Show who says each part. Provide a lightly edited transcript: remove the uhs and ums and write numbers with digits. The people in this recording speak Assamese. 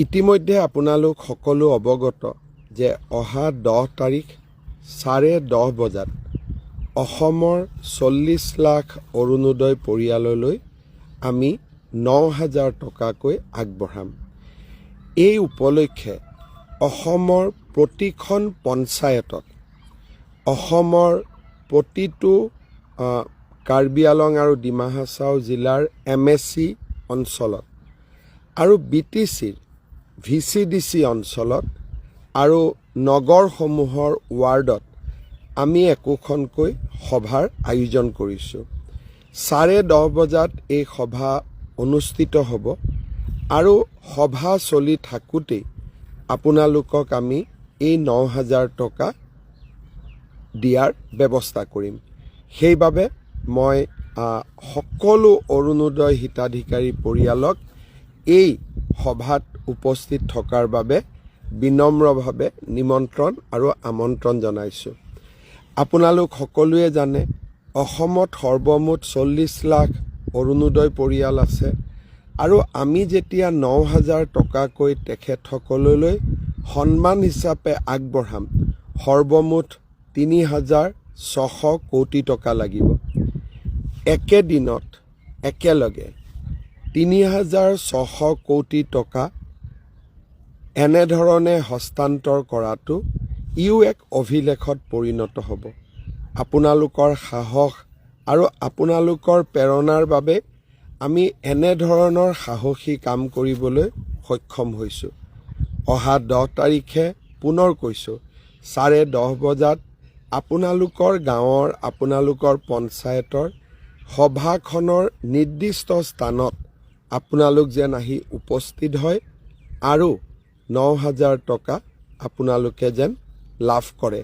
Speaker 1: ইতিমধ্যে আপোনালোক সকলো অৱগত যে অহা 10 তাৰিখ 10:30 বজাত অসমৰ 40 লাখ অৰুণোদয় পৰিয়াললৈ আমি 9,000 টকাকৈ আগবঢ়াম। এই উপলক্ষে অসমৰ প্ৰতিখন পঞ্চায়তত অসমৰ প্ৰতিটো কাৰ্বি আলং আৰু ডিমা হাছাও জিলাৰ MSC অঞ্চলত আৰু BTCৰ VCDC অঞ্চলত আৰু নগৰসমূহৰ ৱাৰ্ডত আমি একোখনকৈ সভাৰ আয়োজন কৰিছোঁ। 10:30 বজাত এই সভা অনুষ্ঠিত হ'ব আৰু সভা চলি থাকোঁতেই আপোনালোকক আমি এই 9,000 টকা দিয়াৰ ব্যৱস্থা কৰিম। সেইবাবে মই সকলো অৰুণোদয় হিতাধিকাৰী পৰিয়ালক এই সভাত উপস্থিত থকাৰ বাবে বিনম্ৰভাৱে নিমন্ত্ৰণ আৰু আমন্ত্ৰণ জনাইছোঁ। আপোনালোক সকলোৱে জানে অসমত সৰ্বমুঠ 40 লাখ অৰুণোদয় পৰিয়াল আছে আৰু আমি যেতিয়া 9,000 টকাকৈ তেখেতসকললৈ সন্মান হিচাপে আগবঢ়াম সৰ্বমুঠ 3,600 কোটি টকা লাগিব। একেদিনত একেলগে 3,600 কোটি টকা এনেধৰণে হস্তান্তৰ কৰাটো ইও এক অভিলেখত পৰিণত হ'ব। আপোনালোকৰ সাহস আৰু আপোনালোকৰ প্ৰেৰণাৰ বাবে আমি এনেধৰণৰ সাহসী কাম কৰিবলৈ সক্ষম হৈছোঁ। অহা 10 তাৰিখে পুনৰ কৈছোঁ 10:30 বজাত আপোনালোকৰ গাঁৱৰ আপোনালোকৰ পঞ্চায়তৰ সভাখনৰ নিৰ্দিষ্ট স্থানত আপোনালোক যেন আহি উপস্থিত হয় আৰু 9,000 টকা আপোনালোকে যেন লাভ কৰে।